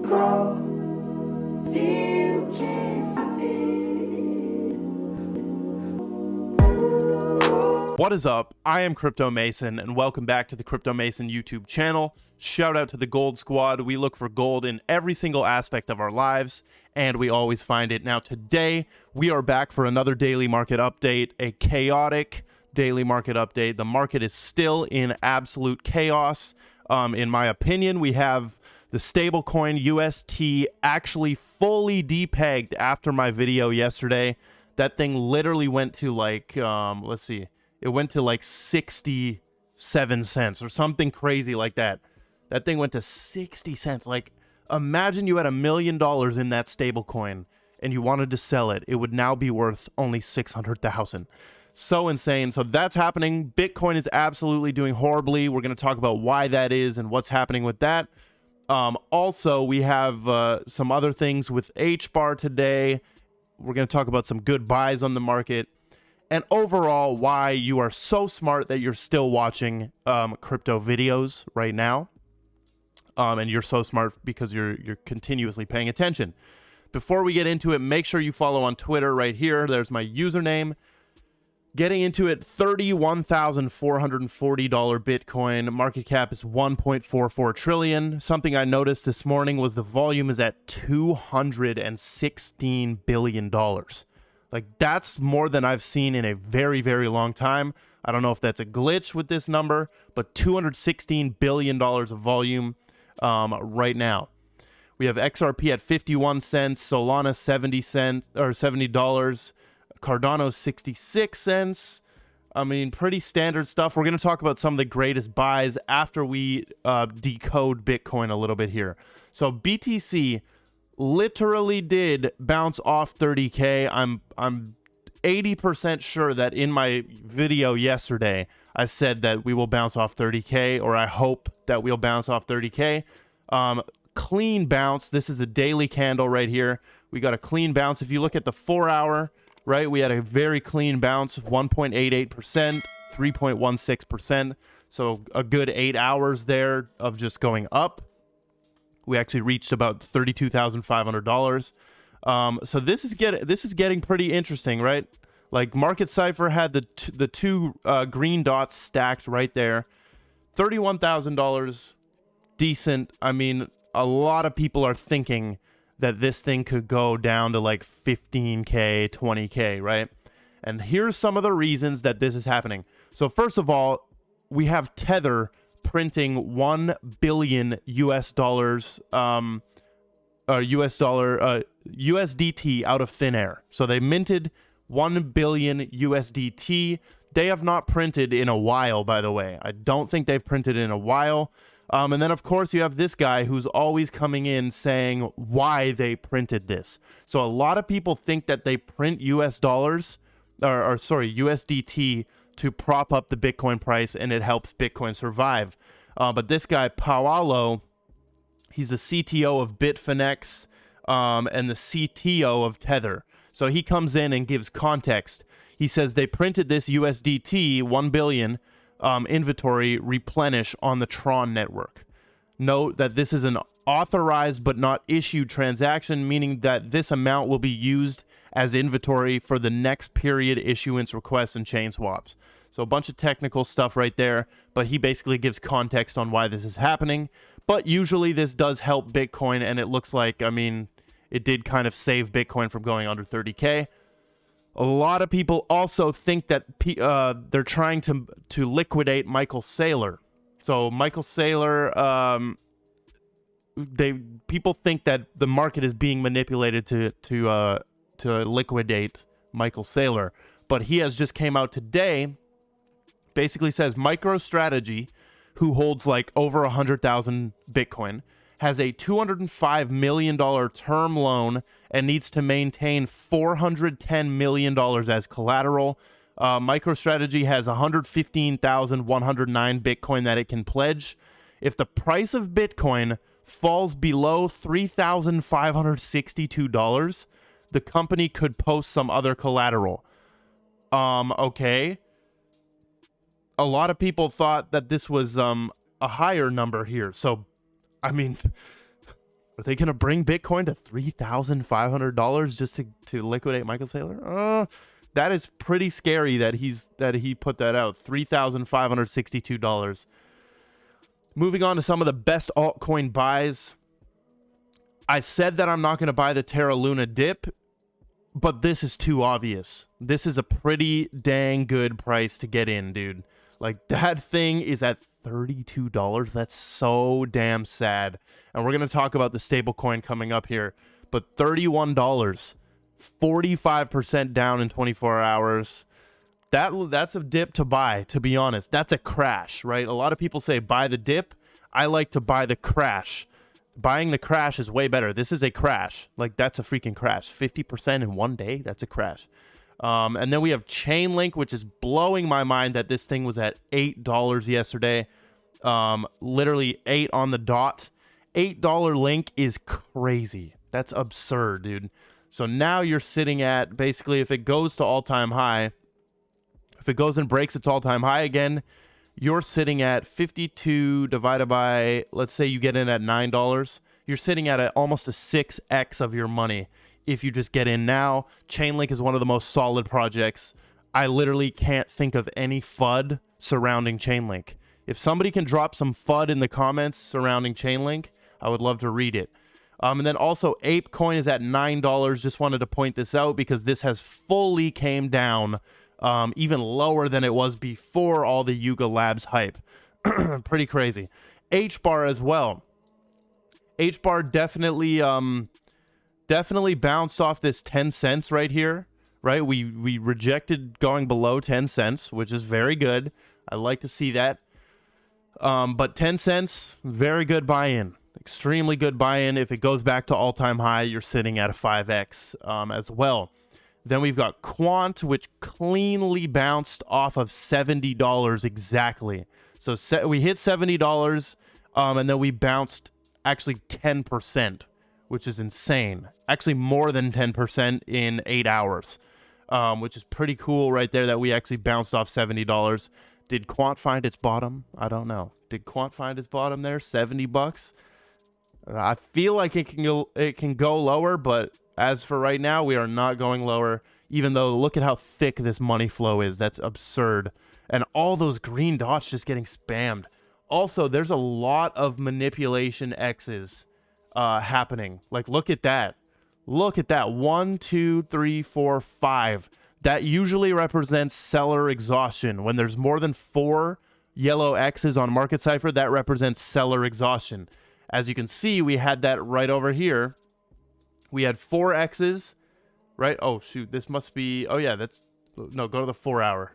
grow, still can't stop it. What is up? I am Crypto Mason, and welcome back to the Crypto Mason YouTube channel. Shout out to the Gold Squad. We look for gold in every single aspect of our lives, and we always find it. Now today, we are back for another daily market update, a chaotic daily market update. The market is still in absolute chaos. In my opinion, we have the stablecoin UST actually fully depegged after my video yesterday. That thing literally went to like, let's see, it went to like 67 cents or something crazy like that. That thing went to 60 cents. Like, imagine you had $1 million in that stablecoin and you wanted to sell it. It would now be worth only 600,000. So insane. So that's happening. Bitcoin is absolutely doing horribly. We're going to talk about why that is and what's happening with that. Also, we have some other things with H-bar today. We're going to talk about some good buys on the market. And overall, why you are so smart that you're still watching crypto videos right now. And you're so smart because you're continuously paying attention. Before we get into it, make sure you follow on Twitter right here. There's my username. Getting into it, $31,440 Bitcoin. Market cap is 1.44 trillion. Something I noticed this morning was the volume is at $216 billion. Like, that's more than I've seen in a very, very long time. I don't know if that's a glitch with this number, but $216 billion of volume right now. We have XRP at 51 cents, Solana 70 cents or $70, Cardano 66 cents. I mean, pretty standard stuff. We're going to talk about some of the greatest buys after we decode Bitcoin a little bit here. So BTC literally did bounce off 30K. I'm 80% sure that in my video yesterday, I said that we will bounce off 30K, or I hope that we'll bounce off 30K. Clean bounce. This is the daily candle right here. We got a clean bounce. If you look at the 4 hour, right, we had a very clean bounce, 1.88%, 3.16%. So a good 8 hours there of just going up. We actually reached about $32,500. So this is getting pretty interesting, right? Like, Market Cypher had the two green dots stacked right there. $31,000, decent. I mean, a lot of people are thinking that this thing could go down to like 15K, 20K, right? And here's some of the reasons that this is happening. So first of all, we have Tether printing 1 billion US dollars, USDT out of thin air. So they minted 1 billion USDT. They have not printed in a while, by the way. I don't think they've printed in a while. And then, of course, you have this guy who's always coming in saying why they printed this. So a lot of people think that they print US dollars, USDT, to prop up the Bitcoin price, and it helps Bitcoin survive. But this guy, Paolo, he's the CTO of Bitfinex and the CTO of Tether. So he comes in and gives context. He says they printed this USDT, 1 billion, inventory replenish on the Tron network. Note that this is an authorized but not issued transaction, meaning that this amount will be used as inventory for the next period issuance requests and chain swaps. So a bunch of technical stuff right there, but he basically gives context on why this is happening. But usually this does help Bitcoin, and it looks like, I mean, it did kind of save Bitcoin from going under 30K. A lot of people also think that they're trying to liquidate Michael Saylor. So Michael Saylor, people think that the market is being manipulated to liquidate Michael Saylor, but he has just came out today. Basically says MicroStrategy, who holds like over 100,000 Bitcoin, has a $205 million term loan and needs to maintain $410 million as collateral. MicroStrategy has 115,109 Bitcoin that it can pledge. If the price of Bitcoin falls below $3,562, the company could post some other collateral. Okay. A lot of people thought that this was a higher number here. So, I mean, Are they going to bring Bitcoin to $3,500 just to liquidate Michael Saylor? That is pretty scary that he put that out. $3,562. Moving on to some of the best altcoin buys. I said that I'm not going to buy the Terra Luna dip, but this is too obvious. This is a pretty dang good price to get in, dude. Like, that thing is at $32. That's so damn sad. And we're going to talk about the stablecoin coming up here. But $31, 45% down in 24 hours. That's a dip to buy, to be honest. That's a crash, right? A lot of people say buy the dip. I like to buy the crash. Buying the crash is way better. This is a crash. Like, that's a freaking crash. 50% in one day? That's a crash. And then we have Chainlink, which is blowing my mind that this thing was at $8 yesterday. Literally 8 on the dot. $8 link is crazy. That's absurd, dude. So now you're sitting at, basically, if it goes to all-time high, if it goes and breaks its all-time high again, you're sitting at 52 divided by, let's say you get in at $9. You're sitting at almost a 6x of your money if you just get in now. Chainlink is one of the most solid projects. I literally can't think of any FUD surrounding Chainlink. If somebody can drop some FUD in the comments surrounding Chainlink, I would love to read it. And then also ApeCoin is at $9. Just wanted to point this out because this has fully came down even lower than it was before all the Yuga Labs hype. Pretty crazy. HBAR as well. HBAR definitely bounced off this 10 cents right here, right? We rejected going below 10 cents, which is very good. I like to see that. But 10 cents, very good buy-in. Extremely good buy-in. If it goes back to all-time high, you're sitting at a 5x as well. Then we've got Quant, which cleanly bounced off of $70 exactly. So we hit $70, and then we bounced actually 10%, which is insane. Actually more than 10% in 8 hours, which is pretty cool right there that we actually bounced off $70. Did Quant find its bottom? I don't know. Did Quant find its bottom there? $70? I feel like it can go lower, but as for right now, we are not going lower, even though look at how thick this money flow is. That's absurd. And all those green dots just getting spammed. Also, there's a lot of manipulation X's happening. Like, look at that. Look at that. 1, 2, 3, 4, 5. That usually represents seller exhaustion. When there's more than 4 yellow X's on Market Cipher, that represents seller exhaustion. As you can see, we had that right over here. We had 4 X's, right? Oh, shoot. This must be... Oh, yeah. That's... No, go to the 4 hour.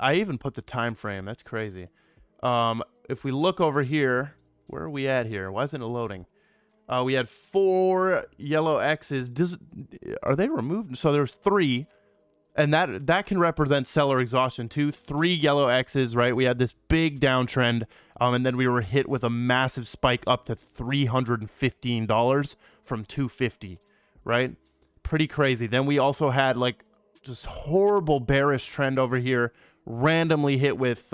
I even put the time frame. That's crazy. If we look over here... Where are we at here? Why isn't it loading? We had 4 yellow X's. Are they removed? So there's 3. And that can represent seller exhaustion too. 3 yellow X's, right? We had this big downtrend, and then we were hit with a massive spike up to $315 from $250, right? Pretty crazy. Then we also had like just horrible bearish trend over here, randomly hit with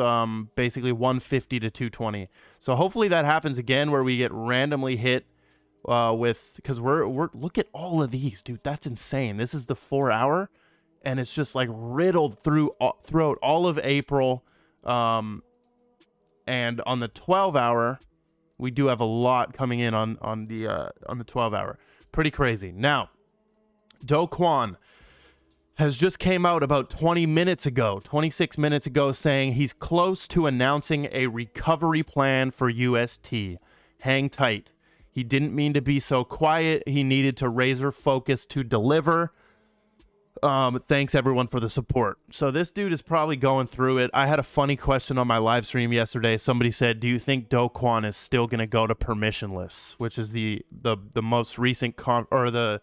basically 150 to 220. So hopefully that happens again where we get randomly hit with, because we're look at all of these, dude. That's insane. This is the 4 hour. And it's just like riddled throughout all of April. And on the 12 hour, we do have a lot coming in on the 12 hour. Pretty crazy. Now, Do Kwon has just came out about 26 minutes ago, saying he's close to announcing a recovery plan for UST. Hang tight. He didn't mean to be so quiet. He needed to razor focus to deliver. Thanks everyone for the support. So this dude is probably going through it. I had a funny question on my live stream yesterday. Somebody said, do you think Do Kwon is still going to go to permissionless, which is the most recent the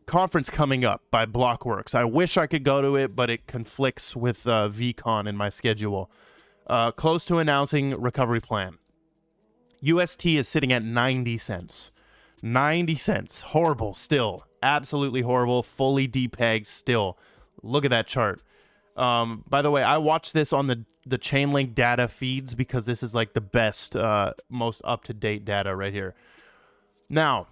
conference coming up by Blockworks. I wish I could go to it, but it conflicts with VCon in my schedule. Close to announcing recovery plan. UST is sitting at 90 cents. 90 cents. Horrible still. Absolutely horrible. Fully depegged still. Look at that chart. By the way, I watch this on the Chainlink data feeds because this is like the best, most up-to-date data right here. Now,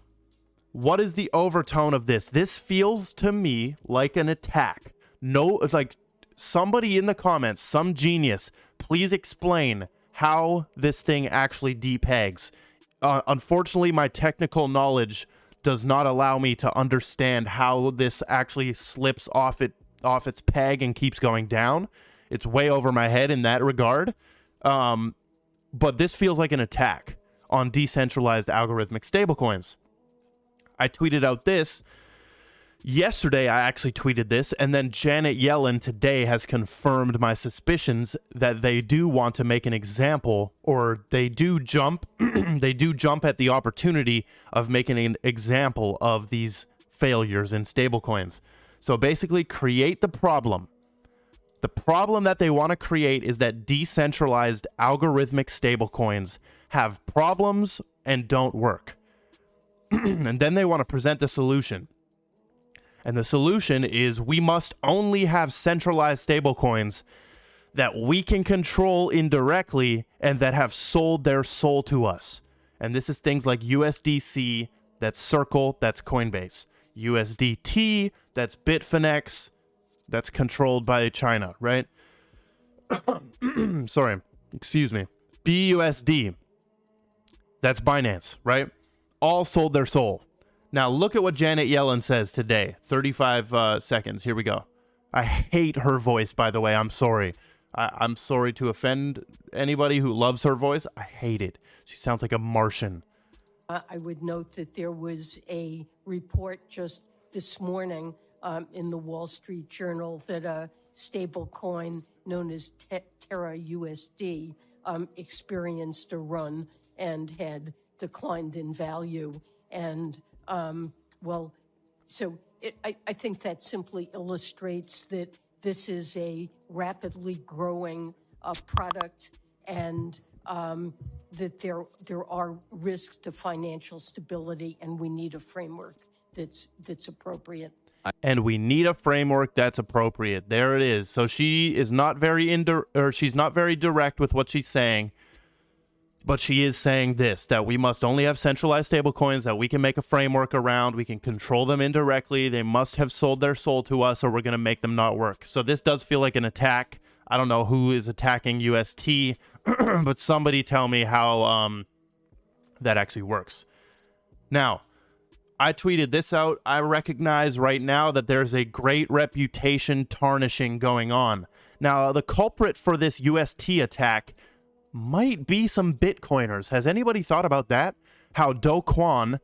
what is the overtone of this? This feels to me like an attack. No, it's like somebody in the comments, some genius, please explain how this thing actually depegs. Unfortunately, my technical knowledge does not allow me to understand how this actually slips off its peg and keeps going down. It's way over my head in that regard. But this feels like an attack on decentralized algorithmic stablecoins. I tweeted out this yesterday. I actually tweeted this, and then Janet Yellen today has confirmed my suspicions that they do want to make an example, or they do jump they do jump at the opportunity of making an example of these failures in stablecoins. So basically create the problem. The problem that they want to create is that decentralized algorithmic stablecoins have problems and don't work. And then they want to present the solution. And the solution is we must only have centralized stablecoins that we can control indirectly and that have sold their soul to us. And this is things like USDC, that's Circle, that's Coinbase. USDT, that's Bitfinex, that's controlled by China, right? Sorry, excuse me. BUSD, that's Binance, right? All sold their soul. Now look at what Janet Yellen says today. 35 seconds. Here we go. I hate her voice, by the way. I'm sorry. I'm sorry to offend anybody who loves her voice. I hate it. She sounds like a Martian. I would note that there was a report just this morning in the Wall Street Journal that a stable coin known as Terra USD experienced a run and had declined in value. And I think that simply illustrates that this is a rapidly growing product, and that there are risks to financial stability, and we need a framework that's appropriate. And we need a framework that's appropriate. There it is. So she is not very she's not very direct with what she's saying. But she is saying this, that we must only have centralized stablecoins that we can make a framework around. We can control them indirectly. They must have sold their soul to us, or we're going to make them not work. So this does feel like an attack. I don't know who is attacking UST, but somebody tell me how that actually works. Now, I tweeted this out. I recognize right now that there's a great reputation tarnishing going on. Now, the culprit for this UST attack might be some Bitcoiners. Has anybody thought about that? How Quant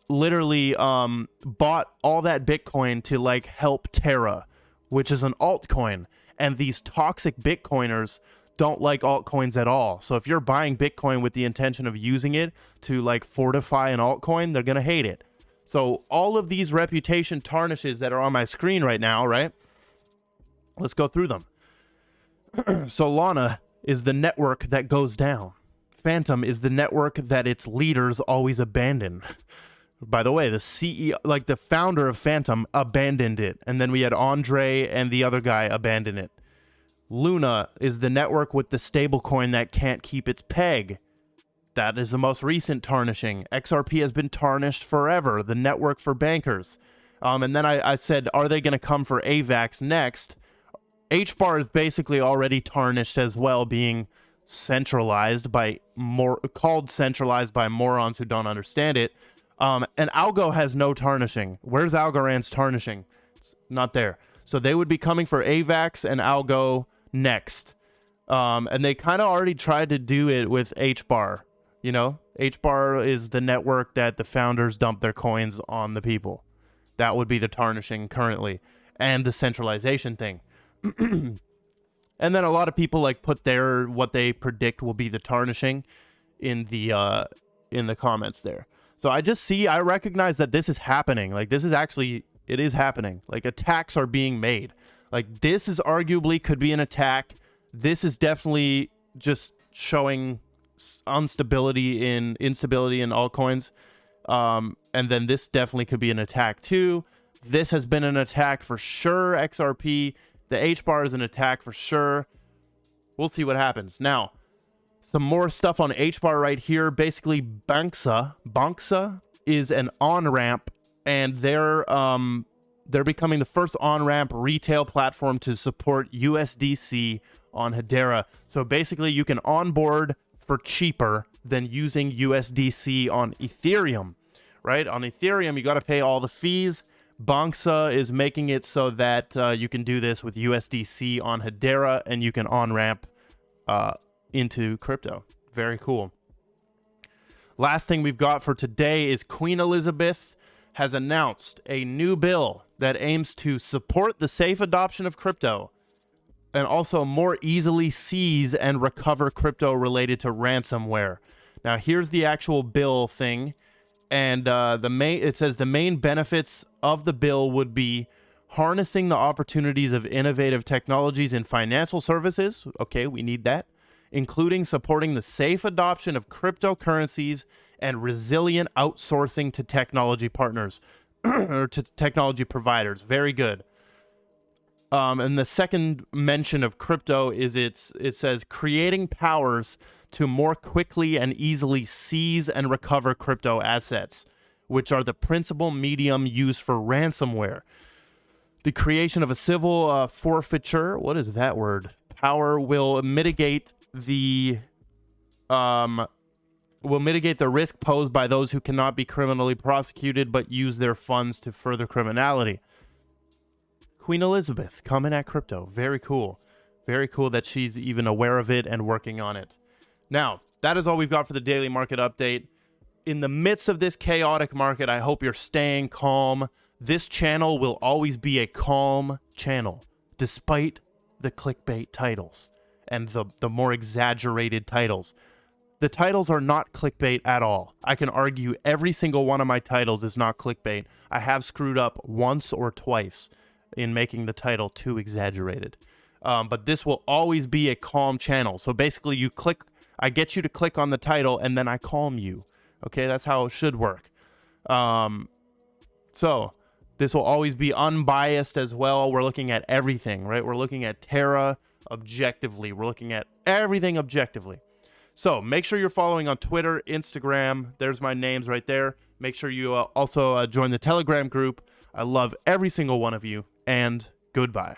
literally bought all that Bitcoin to like help Terra, which is an altcoin. And these toxic Bitcoiners don't like altcoins at all. So if you're buying Bitcoin with the intention of using it to like fortify an altcoin, they're going to hate it. So all of these reputation tarnishes that are on my screen right now, right? Let's go through them. Solana is the network that goes down. Phantom is the network that its leaders always abandon. By the way, the CEO, like the founder of Phantom, abandoned it. And then we had Andre and the other guy abandon it. Luna is the network with the stablecoin that can't keep its peg. That is the most recent tarnishing. XRP has been tarnished forever, the network for bankers. And then I said, are they going to come for AVAX next? HBAR is basically already tarnished as well, being centralized by centralized by morons who don't understand it. And Algo has no tarnishing. Where's Algorand's tarnishing? It's not there. So they would be coming for AVAX and Algo next. And they kind of already tried to do it with HBAR. You know, HBAR is the network that the founders dump their coins on the people. That would be the tarnishing currently, and the centralization thing. And then a lot of people like put what they predict will be the tarnishing in the comments there. So I recognize that this is happening. Like this is actually, it is happening. Like attacks are being made. Like this is arguably could be an attack. This is definitely just showing instability in altcoins. And then this definitely could be an attack too. This has been an attack for sure. XRP. The HBAR is an attack for sure. We'll see what happens. Now, some more stuff on HBAR right here. Basically, Banxa is an on-ramp, and they're becoming the first on-ramp retail platform to support USDC on Hedera. So basically, you can onboard for cheaper than using USDC on Ethereum, right? On Ethereum, you got to pay all the fees. Banksa is making it so that you can do this with USDC on Hedera, and you can on-ramp into crypto. Very cool. Last thing we've got for today is Queen Elizabeth has announced a new bill that aims to support the safe adoption of crypto and also more easily seize and recover crypto related to ransomware. Now, here's the actual bill thing, and it says the main benefits of the bill would be harnessing the opportunities of innovative technologies in financial services. Okay, we need that. Including supporting the safe adoption of cryptocurrencies and resilient outsourcing to technology partners or to technology providers. Very good. And the second mention of crypto is it says creating powers to more quickly and easily seize and recover crypto assets, which are the principal medium used for ransomware. The creation of a civil forfeiture, what is that word? Power will mitigate the risk posed by those who cannot be criminally prosecuted but use their funds to further criminality. Queen Elizabeth coming at crypto. Very cool. Very cool that she's even aware of it and working on it. Now, that is all we've got for the daily market update. In the midst of this chaotic market, I hope you're staying calm. This channel will always be a calm channel, despite the clickbait titles and the more exaggerated titles. The titles are not clickbait at all. I can argue every single one of my titles is not clickbait. I have screwed up once or twice in making the title too exaggerated. But this will always be a calm channel. So basically I get you to click on the title and then I calm you. Okay, that's how it should work. So this will always be unbiased as well. We're looking at everything, right? We're looking at Terra objectively. We're looking at everything objectively. So make sure you're following on Twitter, Instagram. There's my names right there. Make sure you also join the Telegram group. I love every single one of you, and goodbye.